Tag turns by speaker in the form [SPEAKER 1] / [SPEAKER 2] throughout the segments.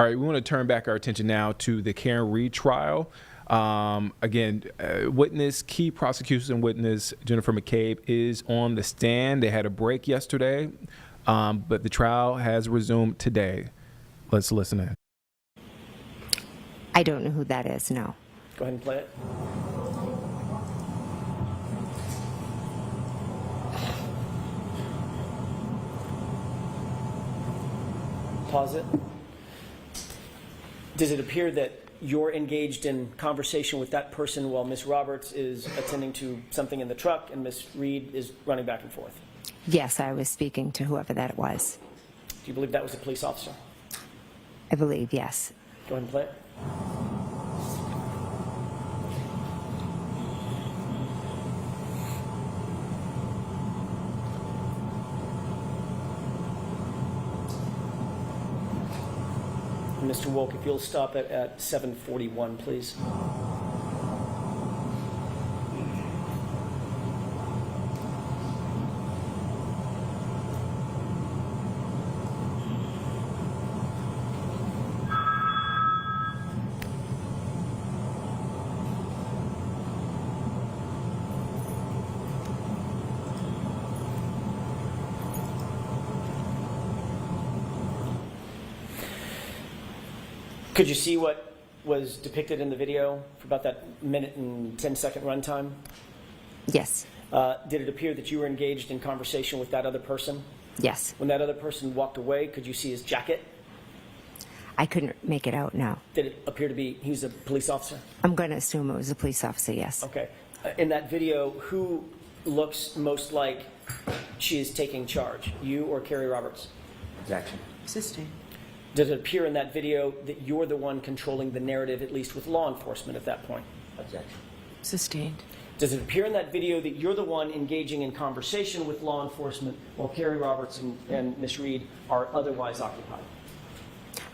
[SPEAKER 1] All right, we want to turn back our attention now to the Karen Reed trial. Again, key prosecution witness Jennifer McCabe is on the stand. They had a break yesterday, but the trial has resumed today. Let's listen in.
[SPEAKER 2] I don't know who that is, no.
[SPEAKER 3] Go ahead and play it. Pause it. Does it appear that you're engaged in conversation with that person while Ms. Roberts is attending to something in the truck and Ms. Reed is running back and forth?
[SPEAKER 2] Yes, I was speaking to whoever that was.
[SPEAKER 3] Do you believe that was a police officer?
[SPEAKER 2] I believe, yes.
[SPEAKER 3] Go ahead and play it. Mr. Wolk, if you'll stop at 7:41, please. Could you see what was depicted in the video for about that minute and 10-second runtime?
[SPEAKER 2] Yes.
[SPEAKER 3] Did it appear that you were engaged in conversation with that other person?
[SPEAKER 2] Yes.
[SPEAKER 3] When that other person walked away, could you see his jacket?
[SPEAKER 2] I couldn't make it out, no.
[SPEAKER 3] Did it appear to be he was a police officer?
[SPEAKER 2] I'm going to assume it was a police officer, yes.
[SPEAKER 3] Okay. In that video, who looks most like she is taking charge, you or Carrie Roberts?
[SPEAKER 4] Objection.
[SPEAKER 5] Sustained.
[SPEAKER 3] Does it appear in that video that you're the one controlling the narrative, at least with law enforcement at that point?
[SPEAKER 4] Objection.
[SPEAKER 5] Sustained.
[SPEAKER 3] Does it appear in that video that you're the one engaging in conversation with law enforcement while Carrie Roberts and Ms. Reed are otherwise occupied?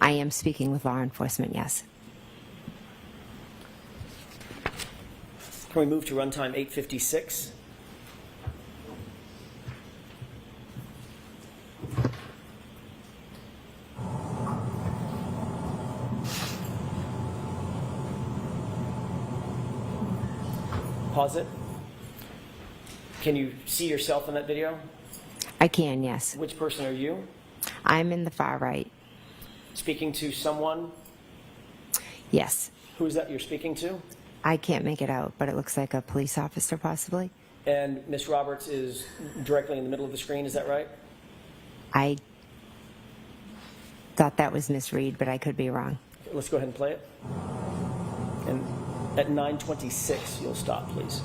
[SPEAKER 2] I am speaking with law enforcement, yes.
[SPEAKER 3] Can we move to runtime 8:56? Pause it. Can you see yourself in that video?
[SPEAKER 2] I can, yes.
[SPEAKER 3] Which person are you?
[SPEAKER 2] I'm in the far right.
[SPEAKER 3] Speaking to someone?
[SPEAKER 2] Yes.
[SPEAKER 3] Who is that you're speaking to?
[SPEAKER 2] I can't make it out, but it looks like a police officer, possibly.
[SPEAKER 3] And Ms. Roberts is directly in the middle of the screen, is that right?
[SPEAKER 2] I thought that was Miss Reed, but I could be wrong.
[SPEAKER 3] Okay, let's go ahead and play it. And at 9:26, you'll stop, please.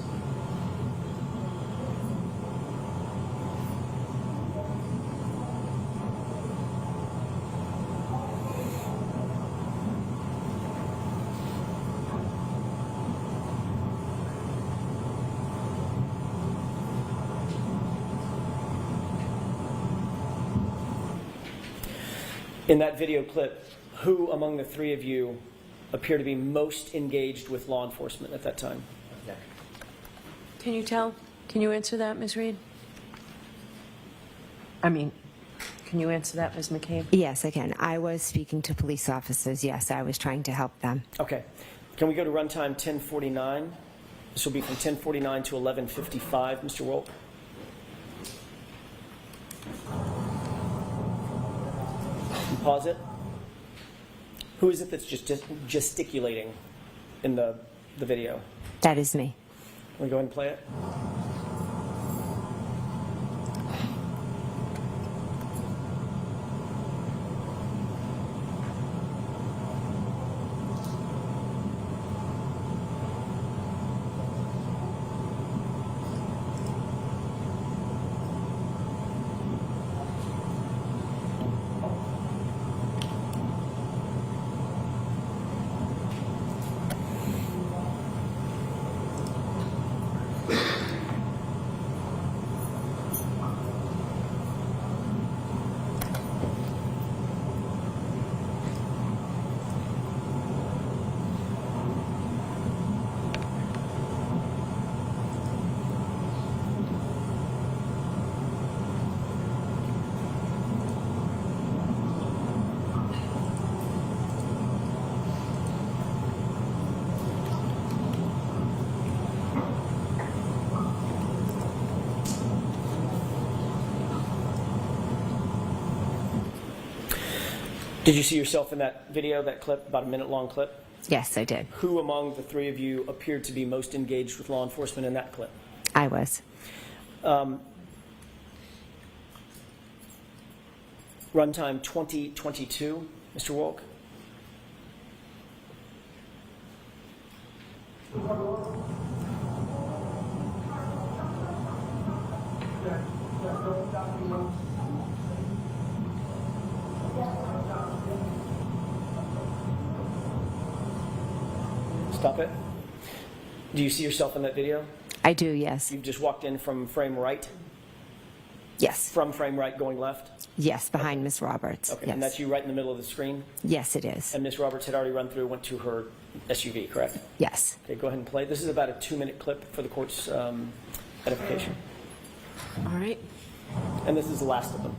[SPEAKER 3] In that video clip, who among the three of you appear to be most engaged with law enforcement at that time?
[SPEAKER 4] Objection.
[SPEAKER 5] Can you tell? Can you answer that, Ms. Reed? Can you answer that, Ms. McCabe?
[SPEAKER 2] Yes, I can. I was speaking to police officers, yes. I was trying to help them.
[SPEAKER 3] Okay. Can we go to runtime 10:49? This will be from 10:49 to 11:55, Mr. Wolk. Pause it. Who is it that's just gesticulating in the video?
[SPEAKER 2] That is me.
[SPEAKER 3] Can we go ahead and play it? Did you see yourself in that video, that clip, about a minute-long clip?
[SPEAKER 2] Yes, I did.
[SPEAKER 3] Who among the three of you appeared to be most engaged with law enforcement in that clip?
[SPEAKER 2] I was.
[SPEAKER 3] Runtime 2022, Mr. Wolk. Stop it. Do you see yourself in that video?
[SPEAKER 2] I do, yes.
[SPEAKER 3] You just walked in from frame right?
[SPEAKER 2] Yes.
[SPEAKER 3] From frame right going left?
[SPEAKER 2] Yes, behind Miss Roberts.
[SPEAKER 3] Okay,
[SPEAKER 2] Yes.
[SPEAKER 3] and that's you right in the middle of the screen?
[SPEAKER 2] Yes, it is.
[SPEAKER 3] And Miss Roberts had already run through, went to her SUV, correct?
[SPEAKER 2] Yes.
[SPEAKER 3] Okay, go ahead and play. This is about a 2-minute clip for the court's edification.
[SPEAKER 5] All right.
[SPEAKER 3] And this is the last of them.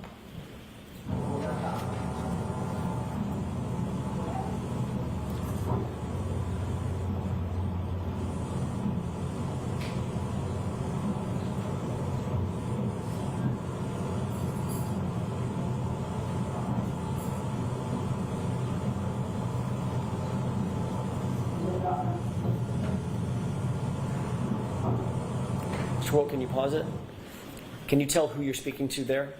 [SPEAKER 3] Mr. Wolk, can you pause it? Can you tell who you're speaking to there?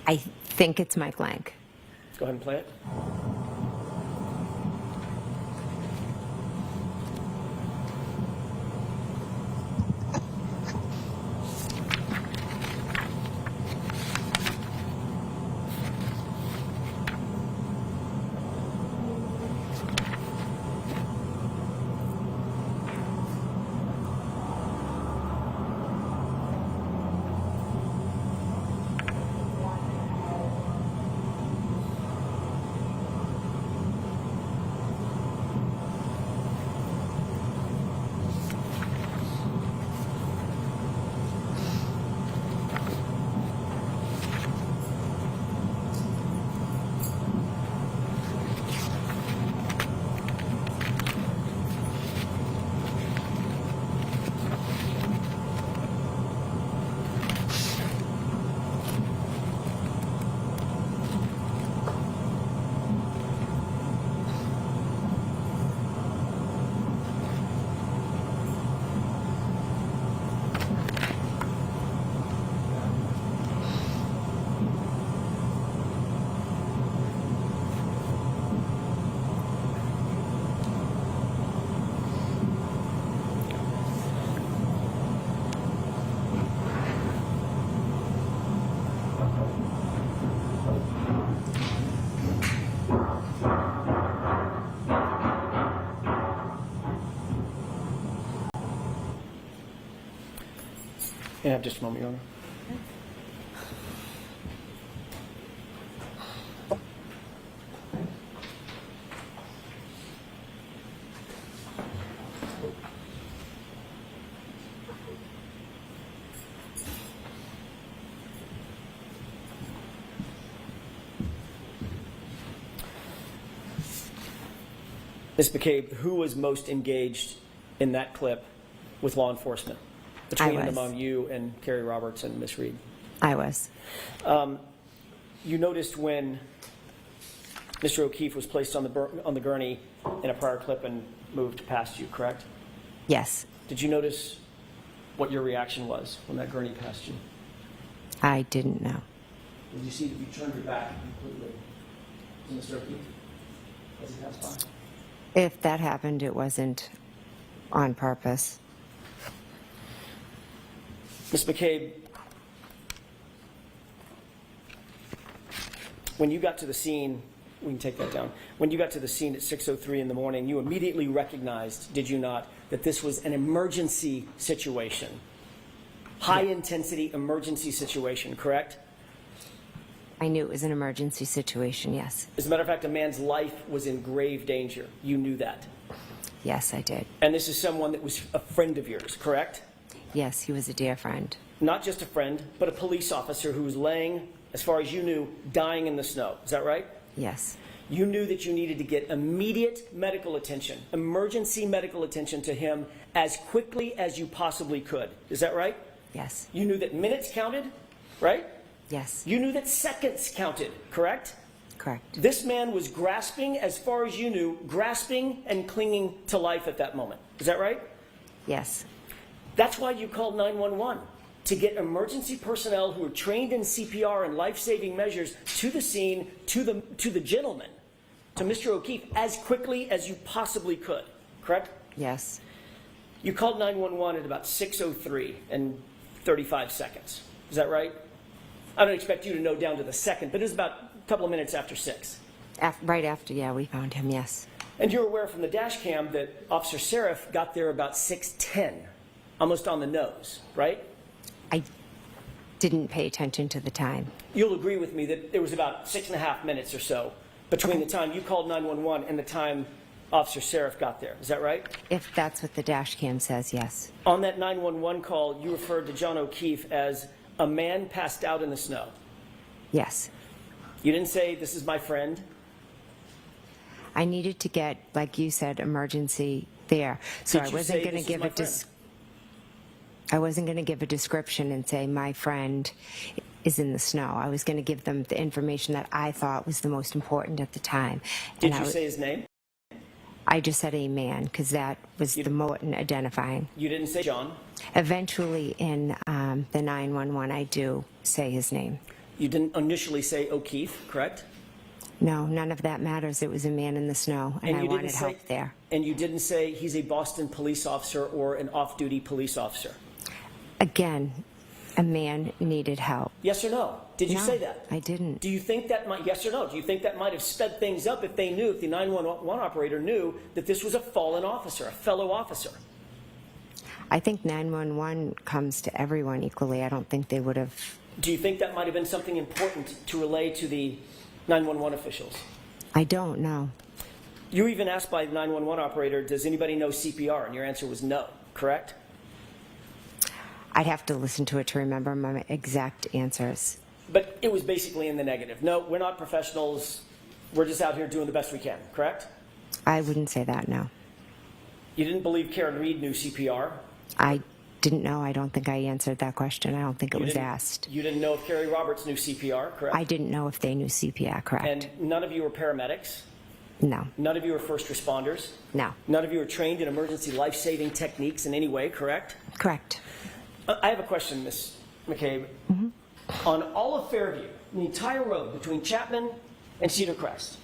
[SPEAKER 2] I think it's Mike Lank.
[SPEAKER 3] Go ahead and play it. You have just a moment, Your Honor. Ms. McCabe, who was most engaged in that clip with law enforcement? Between and
[SPEAKER 2] was.
[SPEAKER 3] among you and Carrie Roberts and Ms. Reed?
[SPEAKER 2] I was.
[SPEAKER 3] You noticed when Mr. O'Keefe was placed on the gurney in a prior clip and moved past you, correct?
[SPEAKER 2] Yes.
[SPEAKER 3] Did you notice what your reaction was when that gurney passed you?
[SPEAKER 2] I didn't know.
[SPEAKER 3] Did you see that you turned your back completely to Mr. O'Keefe as he passed by?
[SPEAKER 2] If that happened, it wasn't on purpose.
[SPEAKER 3] Ms. McCabe, when you got to the scene, we can take that down. When you got to the scene at 6:03 in the morning, you immediately recognized, did you not, that this was an emergency situation? High-intensity emergency situation, correct?
[SPEAKER 2] I knew it was an emergency situation, yes.
[SPEAKER 3] As a matter of fact, a man's life was in grave danger. You knew that.
[SPEAKER 2] Yes, I did.
[SPEAKER 3] And this is someone that was a friend of yours, correct?
[SPEAKER 2] Yes, he was a dear friend.
[SPEAKER 3] Not just a friend, but a police officer who was laying, as far as you knew, dying in the snow. Is that right?
[SPEAKER 2] Yes.
[SPEAKER 3] You knew that you needed to get immediate medical attention, emergency medical attention to him as quickly as you possibly could. Is that right?
[SPEAKER 2] Yes.
[SPEAKER 3] You knew that minutes counted, right?
[SPEAKER 2] Yes.
[SPEAKER 3] You knew that seconds counted, correct?
[SPEAKER 2] Correct.
[SPEAKER 3] This man was grasping, as far as you knew, grasping and clinging to life at that moment. Is that right?
[SPEAKER 2] Yes.
[SPEAKER 3] That's why you called 911, to get emergency personnel who are trained in CPR and life-saving measures to the scene, to the gentleman, to Mr. O'Keefe, as quickly as you possibly could, correct?
[SPEAKER 2] Yes.
[SPEAKER 3] You called 911 at about 6:03 and 35 seconds. Is that right? I don't expect you to know down to the second, but it was about a couple of minutes after 6.
[SPEAKER 2] Right after, yeah, we found him, yes.
[SPEAKER 3] And you're aware from the dash cam that Officer Seraph got there about 6:10, almost on the nose, right?
[SPEAKER 2] I didn't pay attention to the time.
[SPEAKER 3] You'll agree with me that there was about 6.5 minutes or so between the time you called 911 and the time Officer Seraph got there. Is that right?
[SPEAKER 2] If that's what the dash cam says, yes.
[SPEAKER 3] On that 911 call, you referred to John O'Keefe as a man passed out in the snow.
[SPEAKER 2] Yes.
[SPEAKER 3] You didn't say, "This is my friend."
[SPEAKER 2] I needed to get, like you said, emergency there. So
[SPEAKER 3] Did
[SPEAKER 2] I
[SPEAKER 3] you
[SPEAKER 2] wasn't
[SPEAKER 3] say,
[SPEAKER 2] going
[SPEAKER 3] "This
[SPEAKER 2] to
[SPEAKER 3] is
[SPEAKER 2] give
[SPEAKER 3] my
[SPEAKER 2] a
[SPEAKER 3] friend"?
[SPEAKER 2] I wasn't going to give a description and say my friend is in the snow. I was going to give them the information that I thought was the most important at the time.
[SPEAKER 3] Did
[SPEAKER 2] And
[SPEAKER 3] you say his name?
[SPEAKER 2] I just said a man because that was the most identifying.
[SPEAKER 3] You didn't say John.
[SPEAKER 2] Eventually in the 911, I do say his name.
[SPEAKER 3] You didn't initially say O'Keefe, correct?
[SPEAKER 2] No, none of that matters. It was a man in the snow, and I
[SPEAKER 3] you
[SPEAKER 2] wanted
[SPEAKER 3] didn't
[SPEAKER 2] help
[SPEAKER 3] say,
[SPEAKER 2] there.
[SPEAKER 3] And you didn't say he's a Boston police officer or an off-duty police officer.
[SPEAKER 2] Again, a man needed help.
[SPEAKER 3] Yes or no? Did you
[SPEAKER 2] No,
[SPEAKER 3] say that?
[SPEAKER 2] I didn't.
[SPEAKER 3] Do you think that might, yes or no, do you think that might have sped things up if they knew, if the 911 operator knew that this was a fallen officer, a fellow officer?
[SPEAKER 2] I think 911 comes to everyone equally. I don't think they would have.
[SPEAKER 3] Do you think that might have been something important to relay to the 911 officials?
[SPEAKER 2] I don't know.
[SPEAKER 3] You were even asked by the 911 operator, does anybody know CPR? And your answer was no, correct?
[SPEAKER 2] I'd have to listen to it to remember my exact answers.
[SPEAKER 3] But it was basically in the negative. No, we're not professionals. We're just out here doing the best we can, correct?
[SPEAKER 2] I wouldn't say that, no.
[SPEAKER 3] You didn't believe Karen Reed knew CPR?
[SPEAKER 2] I didn't know. I don't think I answered that question. I don't think it was
[SPEAKER 3] didn't-
[SPEAKER 2] asked.
[SPEAKER 3] You didn't know if Carrie Roberts knew CPR, correct?
[SPEAKER 2] I didn't know if they knew CPR, correct?
[SPEAKER 3] And none of you were paramedics?
[SPEAKER 2] No,
[SPEAKER 3] None of you were first responders?
[SPEAKER 2] no,
[SPEAKER 3] None of you were trained in emergency life-saving techniques in any way, correct?
[SPEAKER 2] correct.
[SPEAKER 3] I have a question, Ms. McCabe. On all of Fairview, the entire road between Chapman and Cedar Crest,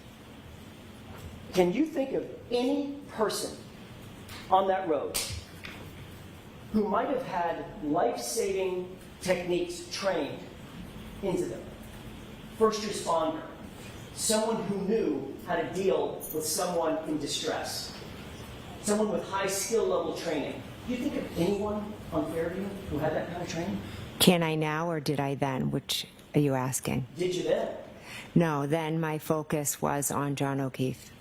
[SPEAKER 3] can you think of any person on that road who might have had life-saving techniques trained into them? First responder, someone who knew how to deal with someone in distress, someone with high skill level training. Do you think of anyone on Fairview who had that kind of training?
[SPEAKER 2] Can I now or did I then? Which are you asking?
[SPEAKER 3] Did you then?
[SPEAKER 2] No, then my focus was on John O'Keefe.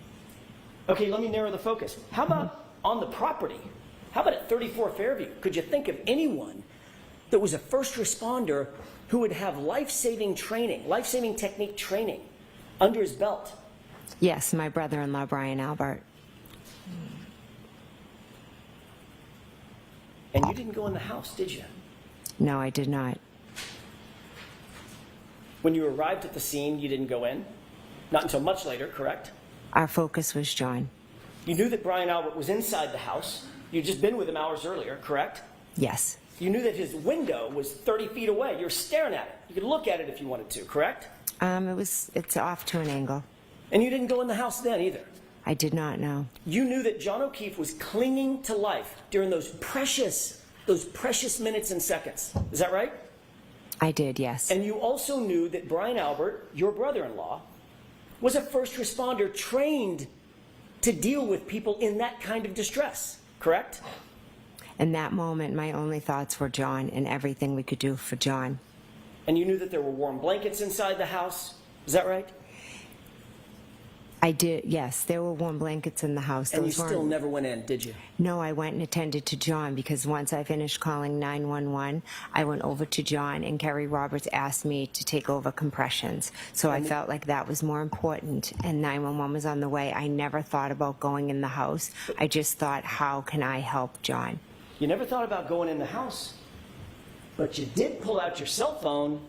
[SPEAKER 3] Okay, let me narrow the focus. How about on the property? How about at 34 Fairview? Could you think of anyone that was a first responder who would have life-saving training, life-saving technique training under his belt?
[SPEAKER 2] Yes, my brother-in-law, Brian Albert.
[SPEAKER 3] And you didn't go in the house, did you?
[SPEAKER 2] No, I did not.
[SPEAKER 3] When you arrived at the scene, you didn't go in? Not until much later, correct?
[SPEAKER 2] Our focus was John.
[SPEAKER 3] You knew that Brian Albert was inside the house. You'd just been with him hours earlier, correct?
[SPEAKER 2] Yes,
[SPEAKER 3] You knew that his window was 30 feet away. You were staring at it. You could look at it if you wanted to, correct?
[SPEAKER 2] it's off to an angle.
[SPEAKER 3] And you didn't go in the house then either.
[SPEAKER 2] I did not know.
[SPEAKER 3] You knew that John O'Keefe was clinging to life during those precious minutes and seconds. Is that right?
[SPEAKER 2] I did, yes.
[SPEAKER 3] And you also knew that Brian Albert, your brother-in-law, was a first responder trained to deal with people in that kind of distress, correct?
[SPEAKER 2] In that moment, my only thoughts were John and everything we could do for John.
[SPEAKER 3] And you knew that there were warm blankets inside the house. Is that right?
[SPEAKER 2] I did, yes. There were warm blankets in the house.
[SPEAKER 3] And you
[SPEAKER 2] Those
[SPEAKER 3] still
[SPEAKER 2] weren't-
[SPEAKER 3] never went in, did you?
[SPEAKER 2] No, I went and attended to John because once I finished calling 911, I went over to John and Kerry Roberts asked me to take over compressions. So I felt like that was more important and 911 was on the way. I never thought about going in the house. I just thought, how can I help John?
[SPEAKER 3] You never thought about going in the house, but you did pull out your cell phone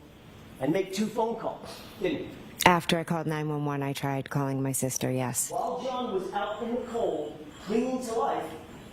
[SPEAKER 3] and make 2 phone calls, didn't you?
[SPEAKER 2] After I called 911, I tried calling my sister, yes.
[SPEAKER 3] While John was out in the cold, clinging to life,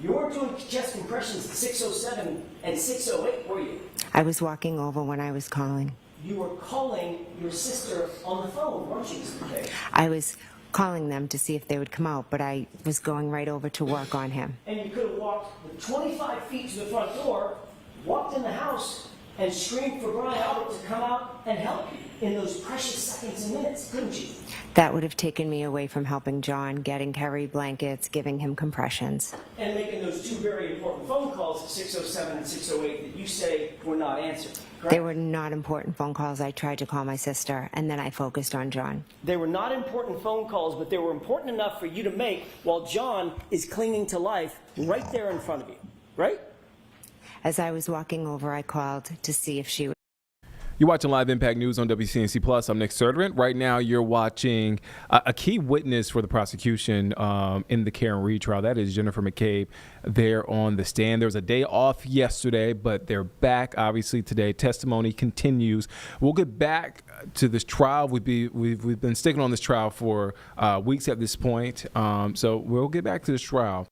[SPEAKER 3] you weren't doing chest compressions at 6:07 and 6:08, were you?
[SPEAKER 2] I was walking over when I was calling.
[SPEAKER 3] You were calling your sister on the phone, weren't you, Mr. McCabe?
[SPEAKER 2] I was calling them to see if they would come out, but I was going right over to work on him.
[SPEAKER 3] And you could have walked the 25 feet to the front door, walked in the house, and screamed for Brian Albert to come out and help you in those precious seconds and minutes, couldn't you?
[SPEAKER 2] That would have taken me away from helping John, getting Kerry blankets, giving him compressions.
[SPEAKER 3] And making those 2 very important phone calls at 6:07 and 6:08 that you say were not answered, correct?
[SPEAKER 2] They were not important phone calls. I tried to call my sister, and then I focused on John.
[SPEAKER 3] They were not important phone calls, but they were important enough for you to make while John is clinging to life right there in front of you, right?
[SPEAKER 2] As I was walking over, I called to see if she would.
[SPEAKER 1] You're watching Live Impact News on WCNC Plus. I'm Nick Serderant. Right now, you're watching a key witness for the prosecution in the Karen retrial. That is Jennifer McCabe there on the stand. There was a day off yesterday, but they're back, obviously, today. Testimony continues. We'll get back to this trial. We've been sticking on this trial for weeks at this point, so we'll get back to this trial.